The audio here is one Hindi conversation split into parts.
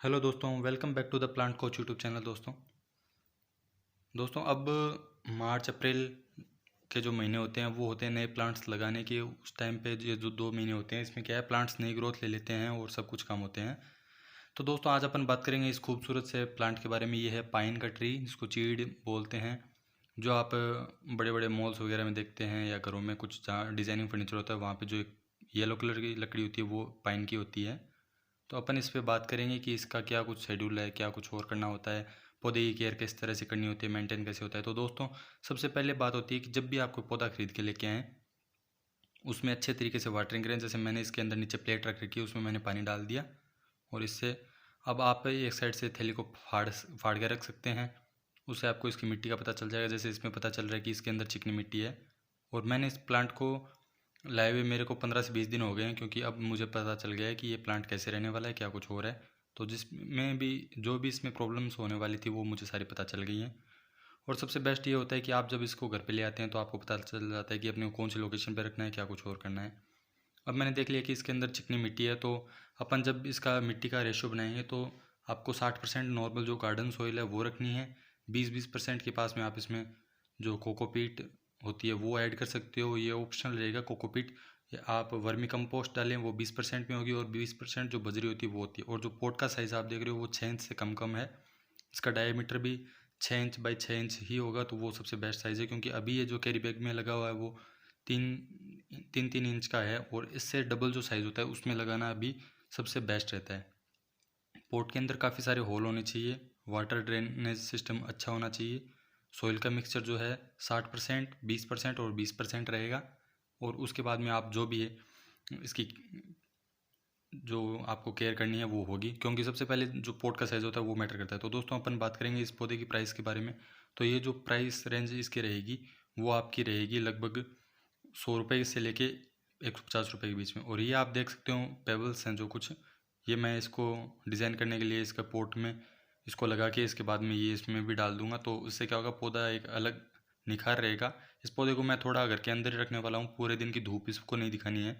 हेलो दोस्तों, welcome back to the plant coach YouTube channel. दोस्तों अब मार्च अप्रैल के जो महीने होते हैं वो होते हैं नए प्लांट्स लगाने के। उस टाइम पे ये जो 2 महीने होते हैं इसमें क्या है, प्लांट्स नई ग्रोथ ले लेते हैं और सब कुछ काम होते हैं। तो दोस्तों आज अपन बात करेंगे इस खूबसूरत से प्लांट के बारे में। ये है पाइन का ट्री, जिसको चीड़ बोलते हैं, जो आप बड़े बड़े मॉल्स वगैरह में देखते हैं या घरों में कुछ जहाँ डिज़ाइनिंग फर्नीचर होता है वहाँ पे जो एक येलो कलर की लकड़ी होती है वो पाइन की होती है। तो अपन इस पे बात करेंगे कि इसका क्या कुछ शेड्यूल है, क्या कुछ और करना होता है, पौधे की केयर किस तरह से करनी होती है, मेंटेन कैसे होता है। तो दोस्तों सबसे पहले बात होती है कि जब भी आपको पौधा खरीद के लेके आएँ उसमें अच्छे तरीके से वाटरिंग करें। जैसे मैंने इसके अंदर नीचे प्लेट रख रखी है, उसमें मैंने पानी डाल दिया और इससे अब आप एक साइड से थैली को फाड़ फाड़ के रख सकते हैं। उससे आपको इसकी मिट्टी का पता चल जाएगा। जैसे इसमें पता चल रहा है कि इसके अंदर चिकनी मिट्टी है। और मैंने इस प्लांट को लाए हुए मेरे को 15 से 20 दिन हो गए हैं, क्योंकि अब मुझे पता चल गया है कि ये प्लांट कैसे रहने वाला है, क्या कुछ हो रहा है। तो जिसमें भी जो भी इसमें प्रॉब्लम्स होने वाली थी वो मुझे सारी पता चल गई हैं। और सबसे बेस्ट ये होता है कि आप जब इसको घर पे ले आते हैं तो आपको पता चल जाता है कि अपने को कौन सी लोकेशन पे रखना है, क्या कुछ और करना है। अब मैंने देख लिया कि इसके अंदर चिकनी मिट्टी है, तो अपन जब इसका मिट्टी का रेशियो बनाएंगे तो आपको 60% नॉर्मल जो गार्डन सॉइल है वो रखनी है। 20% के पास में आप इसमें जो कोकोपीट होती है वो ऐड कर सकते हो, ये ऑप्शनल रहेगा कोकोपीट। या आप वर्मी कंपोस्ट डालें, वो 20% में होगी, और 20% जो बजरी होती है वो होती है। और जो पोट का साइज़ आप देख रहे हो वो 6 इंच से कम कम है। इसका डायमीटर भी 6 इंच बाई 6 इंच ही होगा, तो वो सबसे बेस्ट साइज़ है। क्योंकि अभी ये जो कैरी बैग में लगा हुआ है वो 3-3 इंच का है, और इससे डबल जो साइज़ होता है उसमें लगाना अभी सबसे बेस्ट रहता है। पोट के अंदर काफ़ी सारे होल होने चाहिए, वाटर ड्रेनेज सिस्टम अच्छा होना चाहिए। सॉइल का मिक्सचर जो है 60%, 20% और 20% रहेगा। और उसके बाद में आप जो भी है इसकी जो आपको केयर करनी है वो होगी, क्योंकि सबसे पहले जो पोट का साइज़ होता है वो मैटर करता है। तो दोस्तों अपन बात करेंगे इस पौधे की प्राइस के बारे में। तो ये जो प्राइस रेंज इसकी रहेगी वो आपकी रहेगी लगभग 100 रुपये से लेके 150 रुपये के बीच में। और ये आप देख सकते हो पेबल्स हैं जो कुछ, ये मैं इसको डिज़ाइन करने के लिए इसका पोट में इसको लगा के इसके बाद में ये इसमें भी डाल दूंगा। तो इससे क्या होगा, पौधा एक अलग निखार रहेगा। इस पौधे को मैं थोड़ा घर के अंदर ही रखने वाला हूँ, पूरे दिन की धूप इसको नहीं दिखानी है।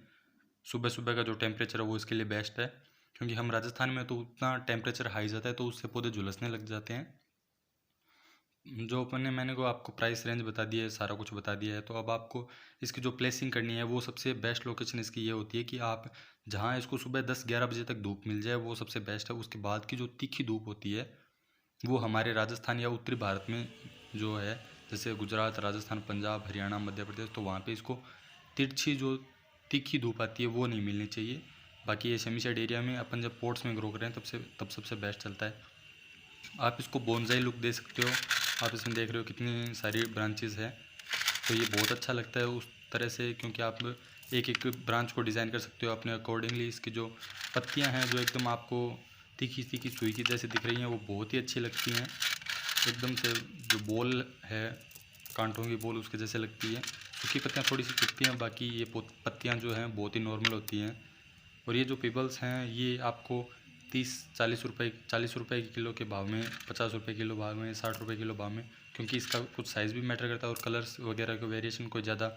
सुबह सुबह का जो टेम्परेचर है वो इसके लिए बेस्ट है, क्योंकि हम राजस्थान में तो उतना टेम्परेचर हाई जाता है तो उससे पौधे झुलसने लग जाते हैं। जो अपन ने मैंने को आपको प्राइस रेंज बता दिया है, सारा कुछ बता दिया है। तो अब आपको इसकी जो प्लेसिंग करनी है वो सबसे बेस्ट लोकेशन इसकी ये होती है कि आप जहाँ इसको सुबह 10-11 बजे तक धूप मिल जाए वो सबसे बेस्ट है। उसके बाद की जो तीखी धूप होती है वो हमारे राजस्थान या उत्तरी भारत में जो है, जैसे गुजरात, राजस्थान, पंजाब, हरियाणा, मध्य प्रदेश, तो वहाँ पे इसको तिरछी जो तीखी धूप आती है वो नहीं मिलनी चाहिए। बाकी ये सेमी साइड एरिया में अपन जब पॉट्स में ग्रो करें तब सबसे बेस्ट चलता है। आप इसको बोनसाई लुक दे सकते हो। आप इसमें देख रहे हो कितनी सारी ब्रांचेस है, तो ये बहुत अच्छा लगता है उस तरह से, क्योंकि आप एक एक ब्रांच को डिज़ाइन कर सकते हो अपने अकॉर्डिंगली। इसकी जो पत्तियां हैं जो एकदम आपको तीखी तीखी सुई की जैसे दिख रही हैं वो बहुत ही अच्छी लगती हैं। एकदम से जो बॉल है, कांटों की बॉल उसके जैसे लगती है। सूखी पत्तियाँ थोड़ी सी चुभती हैं, बाकी ये पत्तियाँ जो हैं बहुत ही नॉर्मल होती हैं। और ये जो पेबल्स हैं ये आपको 40 रुपये किलो के भाव में, 50 रुपये किलो भाव में, 60 रुपये किलो भाव में, क्योंकि इसका कुछ साइज़ भी मैटर करता है और कलर्स वगैरह का वेरिएशन कोई ज़्यादा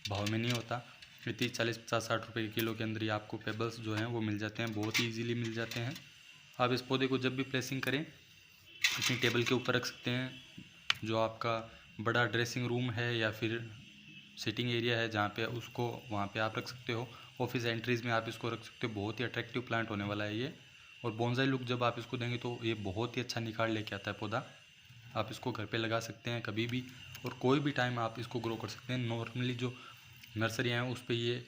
भाव में नहीं होता। ये 30, 40, 50, 60 रुपये के किलो के अंदर ही आपको पेबल्स जो हैं वो मिल जाते हैं, बहुत ही ईजीली मिल जाते हैं। आप इस पौधे को जब भी प्लेसिंग करें अपनी टेबल के ऊपर रख सकते हैं। जो आपका बड़ा ड्रेसिंग रूम है या फिर सिटिंग एरिया है जहाँ पे उसको वहाँ पे आप रख सकते हो। ऑफिस एंट्रीज़ में आप इसको रख सकते हो। बहुत ही अट्रैक्टिव प्लांट होने वाला है ये। और बोनसाई लुक जब आप इसको देंगे तो ये बहुत ही अच्छा निखार लेके आता है पौधा। आप इसको घर पे लगा सकते हैं कभी भी और कोई भी टाइम आप इसको ग्रो कर सकते हैं। नॉर्मली जो नर्सरियाँ हैं उस पर ये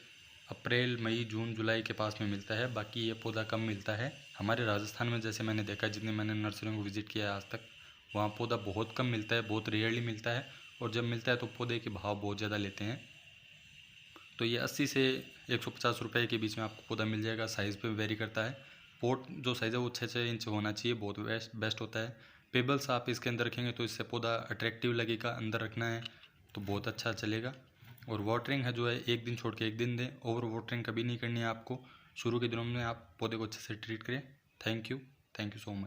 अप्रैल, मई, जून, जुलाई के पास में मिलता है। बाकी ये पौधा कम मिलता है हमारे राजस्थान में। जैसे मैंने देखा, जितने मैंने नर्सरियों को विज़िट किया है आज तक, वहाँ पौधा बहुत कम मिलता है, बहुत रेयरली मिलता है। और जब मिलता है तो पौधे के भाव बहुत ज़्यादा लेते हैं। तो ये 80 से 150 रुपये के बीच में आपको पौधा मिल जाएगा। साइज़ पे वेरी करता है। पोट जो साइज़ है वो 6-6 इंच होना चाहिए, बहुत बेस्ट होता है। पेबल्स आप इसके अंदर रखेंगे तो इससे पौधा अट्रैक्टिव लगेगा। अंदर रखना है तो बहुत अच्छा चलेगा। और वाटरिंग है जो है एक दिन छोड़ के एक दिन दें, ओवर वाटरिंग कभी नहीं करनी है आपको। शुरू के दिनों में आप पौधे को अच्छे से ट्रीट करें। Thank you so much.